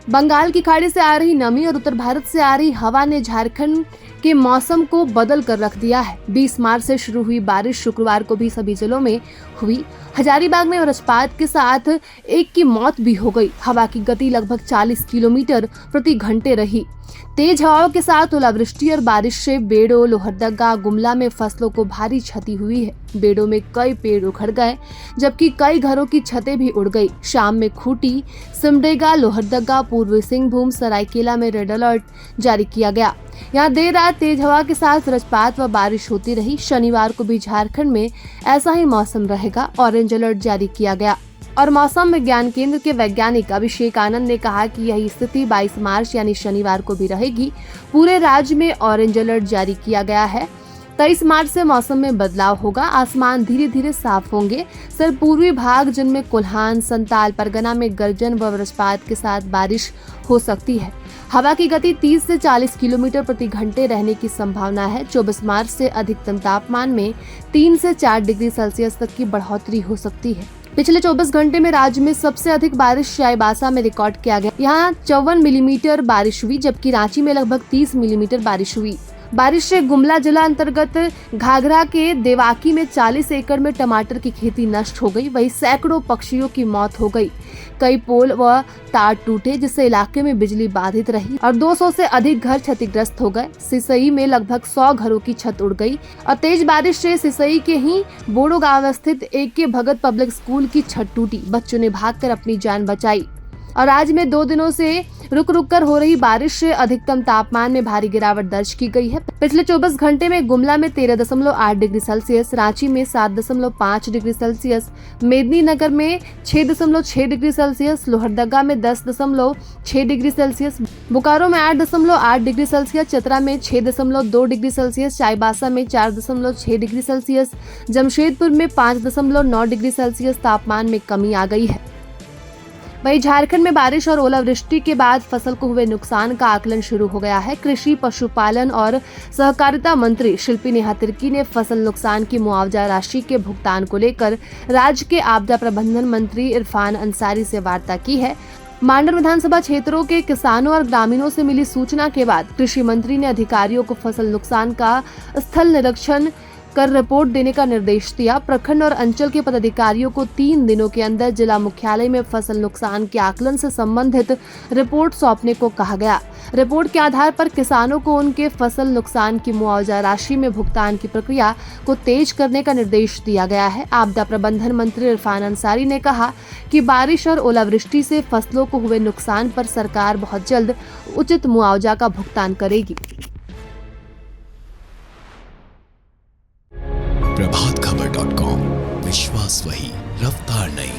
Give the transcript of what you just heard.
बंगाल की खाड़ी से आ रही नमी और उत्तर भारत से आ रही हवा ने झारखंड के मौसम को बदल कर रख दिया है। 20 मार्च से शुरू हुई बारिश शुक्रवार को भी सभी जिलों में हुई। हजारीबाग में वज्रपात के साथ एक की मौत भी हो गई। हवा की गति लगभग 40 किलोमीटर प्रति घंटे रही। तेज हवाओं के साथ ओलावृष्टि और बारिश से बेड़ो, लोहरदगा, गुमला में फसलों को भारी क्षति हुई है। बेड़ो में कई पेड़ उखड़ गए, जबकि कई घरों की छतें भी उड़ गई। शाम में खूंटी, सिमडेगा, लोहरदगा, पूर्वी सिंहभूम, सरायकेला में रेड अलर्ट जारी किया गया। यहाँ देर रात तेज हवा के साथ वज्रपात व बारिश होती रही। शनिवार को भी झारखंड में ऐसा ही मौसम रहेगा। ऑरेंज अलर्ट जारी किया गया और मौसम विज्ञान केंद्र के वैज्ञानिक अभिषेक आनंद ने कहा कि यही स्थिति 22 मार्च यानी शनिवार को भी रहेगी। पूरे राज्य में ऑरेंज अलर्ट जारी किया गया है। 23 मार्च से मौसम में बदलाव होगा। आसमान धीरे धीरे साफ होंगे। सिर्फ पूर्वी भाग जिनमें कोल्हान, संताल, परगना में गर्जन व वज्रपात के साथ बारिश हो सकती है। हवा की गति 30 से 40 किलोमीटर प्रति घंटे रहने की संभावना है। 24 मार्च से अधिकतम तापमान में 3 से 4 डिग्री सेल्सियस तक की बढ़ोतरी हो सकती है। पिछले 24 घंटे में राज्य में सबसे अधिक बारिश चाईबासा में रिकॉर्ड किया गया। यहाँ 54 मिलीमीटर बारिश हुई, जबकि रांची में लगभग 30 मिलीमीटर बारिश हुई। बारिश से गुमला जिला अंतर्गत घाघरा के देवाकी में 40 एकड़ में टमाटर की खेती नष्ट हो गई। वहीं सैकड़ों पक्षियों की मौत हो गई। कई पोल व तार टूटे, जिससे इलाके में बिजली बाधित रही और 200 से अधिक घर क्षतिग्रस्त हो गए। सिसई में लगभग 100 घरों की छत उड़ गई और तेज बारिश से सिसई के ही बोड़ो गांव स्थित AK भगत पब्लिक स्कूल की छत टूटी। बच्चों ने भागकर अपनी जान बचाई। और राज्य में 2 दिनों से रुक रुक कर हो रही बारिश से अधिकतम तापमान में भारी गिरावट दर्ज की गई है। पिछले 24 घंटे में गुमला में 13.8 डिग्री सेल्सियस, रांची में 7.5 डिग्री सेल्सियस, मेदिनीनगर में 6.6 डिग्री सेल्सियस, लोहरदगा में 10.6 डिग्री सेल्सियस, बोकारो में 8.8 डिग्री सेल्सियस, चतरा में 6.2 डिग्री सेल्सियस, चाईबासा में 4.6 डिग्री सेल्सियस, जमशेदपुर में 5.9 डिग्री सेल्सियस तापमान में कमी आ गई है। वहीं झारखंड में बारिश और ओलावृष्टि के बाद फसल को हुए नुकसान का आकलन शुरू हो गया है। कृषि, पशुपालन और सहकारिता मंत्री शिल्पी नेहा तिर्की ने फसल नुकसान की मुआवजा राशि के भुगतान को लेकर राज्य के आपदा प्रबंधन मंत्री इरफान अंसारी से वार्ता की है। मांडर विधानसभा क्षेत्रों के किसानों और ग्रामीणों से मिली सूचना के बाद कृषि मंत्री ने अधिकारियों को फसल नुकसान का स्थल निरीक्षण कर रिपोर्ट देने का निर्देश दिया। प्रखंड और अंचल के पदाधिकारियों को 3 दिनों के अंदर जिला मुख्यालय में फसल नुकसान के आकलन से संबंधित रिपोर्ट सौंपने को कहा गया। रिपोर्ट के आधार पर किसानों को उनके फसल नुकसान की मुआवजा राशि में भुगतान की प्रक्रिया को तेज करने का निर्देश दिया गया है। आपदा प्रबंधन मंत्री इरफान अंसारी ने कहा कि बारिश और ओलावृष्टि से फसलों को हुए नुकसान पर सरकार बहुत जल्द उचित मुआवजा का भुगतान करेगी। प्रभातखबर.com, विश्वास वही, रफ्तार नहीं।